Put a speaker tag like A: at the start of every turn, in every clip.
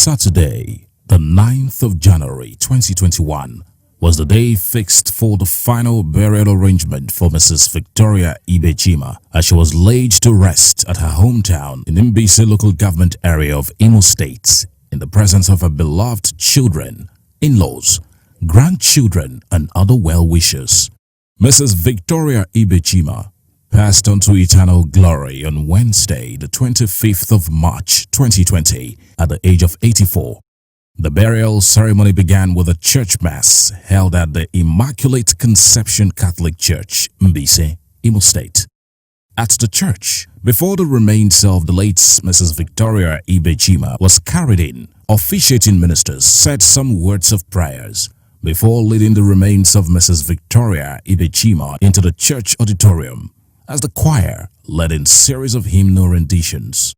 A: Saturday, the 9th of January 2021, was the day fixed for the final burial arrangement for Mrs. Victoria Ibe Chima as she was laid to rest at her hometown in Mbise local government area of Imo State in the presence of her beloved children, in-laws, grandchildren and other well-wishers. Mrs. Victoria Ibe Chima passed on to eternal glory on Wednesday, the 25th of March 2020 at the age of 84. The burial ceremony began with a church mass held at the Immaculate Conception Catholic Church, Mbise, Imo State. At the church, before the remains of the late Mrs. Victoria Ibe Chima was carried in, officiating ministers said some words of prayers before leading the remains of Mrs. Victoria Ibe Chima into the church auditorium as the choir led in series of hymnal renditions.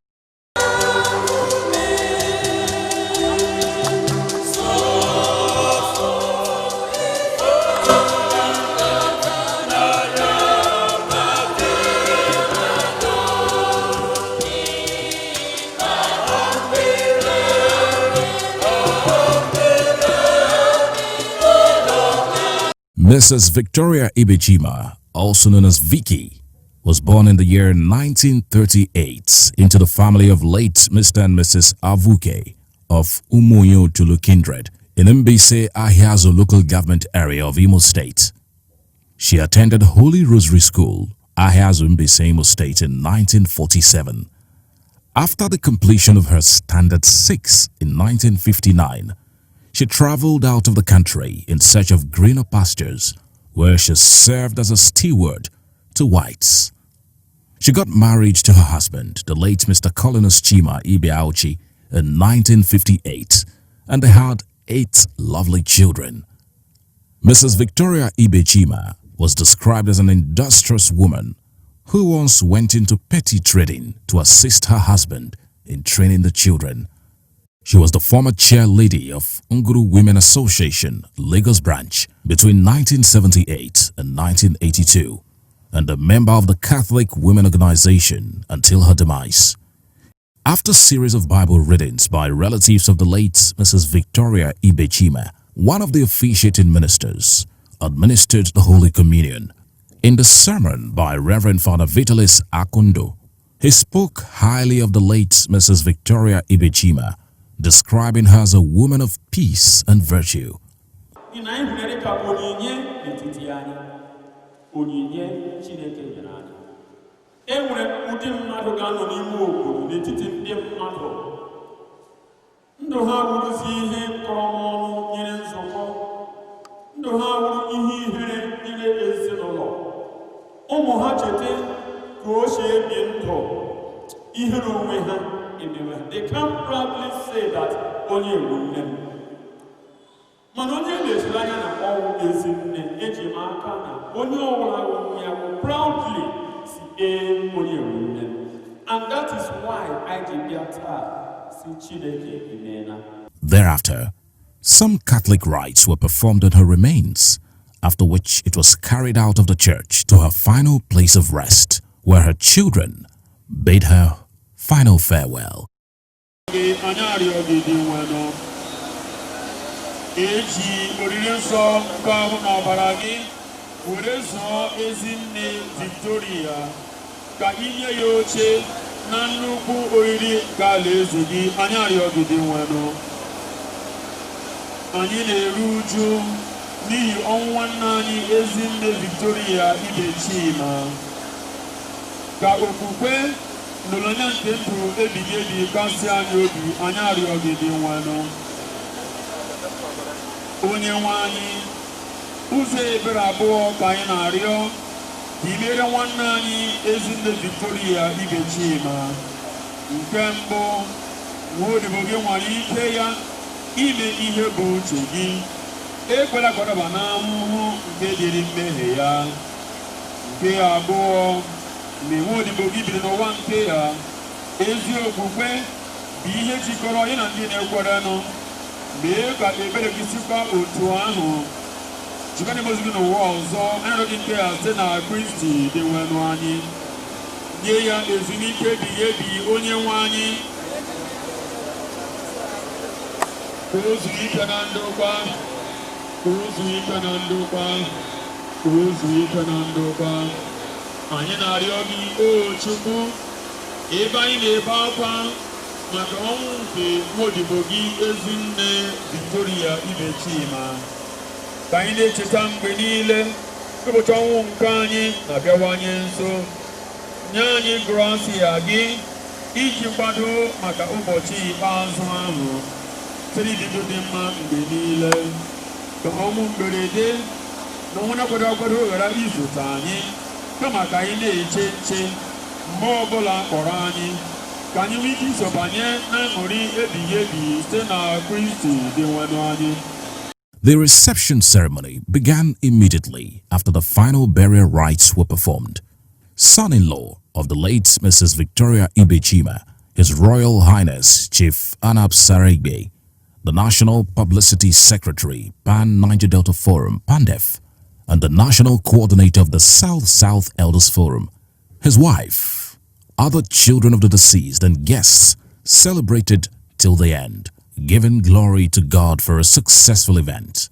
A: Mrs. Victoria Ibe Chima, also known as Vicky, was born in the year 1938 into the family of late Mr. and Mrs. Avuke of Umuyo Tulu kindred in Mbise Ahiazo local government area of Imo State. She attended Holy Rosary School, Ahiazo, Mbise, Imo State in 1947. After the completion of her Standard 6 in 1959, she traveled out of the country in search of greener pastures, where she served as a steward to whites. She got married to her husband, the late Mr. Colonus Chima Ibe Auchi, in 1958, and they had 8 lovely children. Mrs. Victoria Ibe Chima was described as an industrious woman who once went into petty trading to assist her husband in training the children. She was the former chair lady of Nguru Women Association, Lagos branch, between 1978 and 1982, and a member of the Catholic Women Organization until her demise. After a series of Bible readings by relatives of the late Mrs. Victoria Ibe Chima, one of the officiating ministers administered the Holy Communion. In the sermon by Reverend Father Vitalis Akundo, he spoke highly of the late Mrs. Victoria Ibe Chima, describing her as a woman of peace and virtue.
B: They can't proudly say that only a woman. Manonye Leslaya na always in Ejimaka, only all proudly see only a woman. And that is why I give
A: Thereafter, some Catholic rites were performed on her remains, after which it was carried out of the church to her final place of rest, where her children bade her final farewell.
C: Nolonya tempo ebigedi kasi anyobi anyari ogede nwano onye nwanyị uze ebere abụọ ka anyị na-arịọ dimere nwanne anyị Ezinne Victoria Ibe Chima. Nke mbụ, nwaodibo gị nwere ike ya ime ihe bụ uche gị, ekwela kwadaba n'ahụhụ nke dịrị mmehie ya. Nke abụọ, nwaodibo gị biri n'ụwa nke ya, ezi okwukwe bụ ihe jikọrọ ya na ndị na-ekwerenụ. Mee ka ekpere gị sikwa otu ahụ. Jikọta imozi gị n'ụwa ọzọ, anyị gị nke ya site na Kristi dị nwenụ anyị. Nye ya ezumike ebighị ebi onye nwe anyị. Uzu ikanandokwa, uzu ikanandokwa, uzu ikanandokwa. Anyị na-arịọ gị o Chukwu, ebe anyị na-ebe akwa maka ọnwụ nke nwaodibo gị Ezinne Victoria Ibe Chima. Ka anyị na-echeta mgbe niile ụbọchị ọnwụ nke anyị na-abịawanye nso. Nye anyị gracia gị iji kwado maka ụbọchị ikpeazụ ahụ siri ibido dị mma mgbe niile. Ka ọnwụ mberede na ọnwụ na-akwado akwado ghara izute anyị, kama ka anyị na-eche nche mgbe ọbụla kpọrọ anyị, ka anyị nwee ike iso banye na aṅụrị ebighị ebi site na Kristi dị nwenụ anyị.
A: The reception ceremony began immediately after the final burial rites were performed. Son-in-law of the late Mrs. Victoria Ibe Chima, His Royal Highness Chief Anabs Sara-Ibe, the National Publicity Secretary, Pan Niger Delta Forum, PANDEF, and the National Coordinator of the South-South Elders Forum, his wife, other children of the deceased and guests celebrated till the end, giving glory to God for a successful event.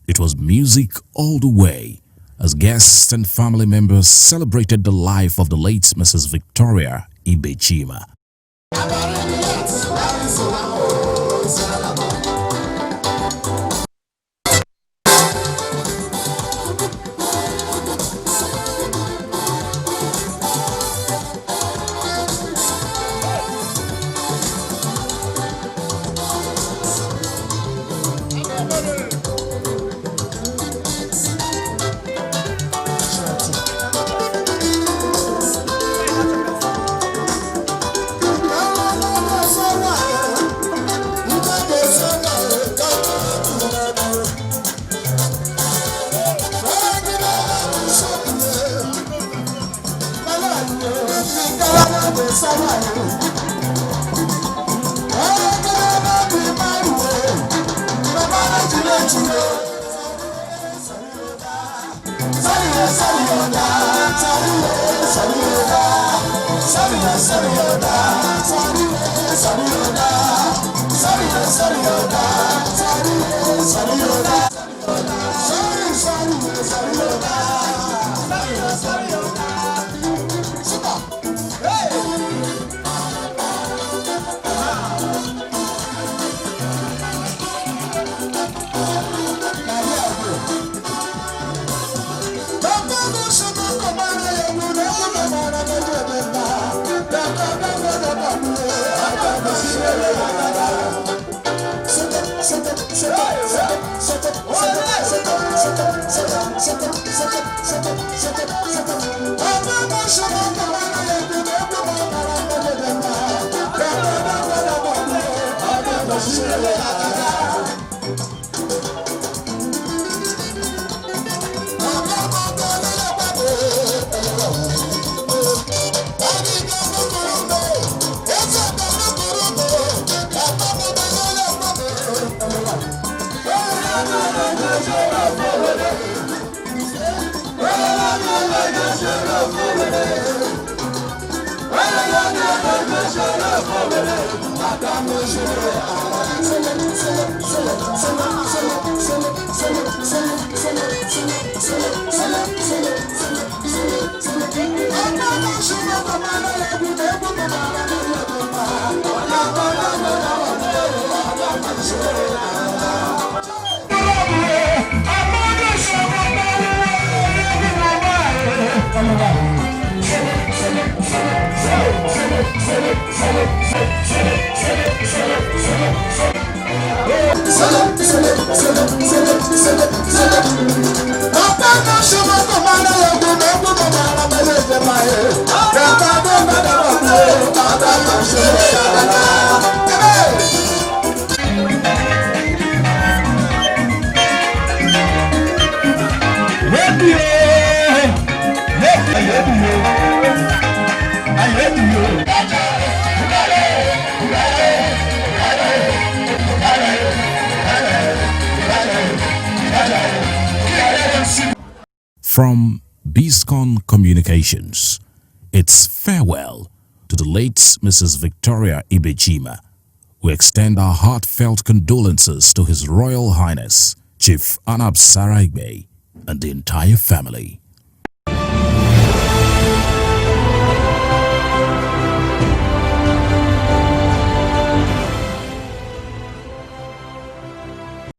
A: It was music all the way as guests and family members celebrated the life of the late Mrs. Victoria Ibe Chima. From Biscon Communications, it's farewell to the late Mrs. Victoria Ibe. We extend our heartfelt condolences to His Royal Highness, Chief Anabs Sara-Ibe, and the entire family.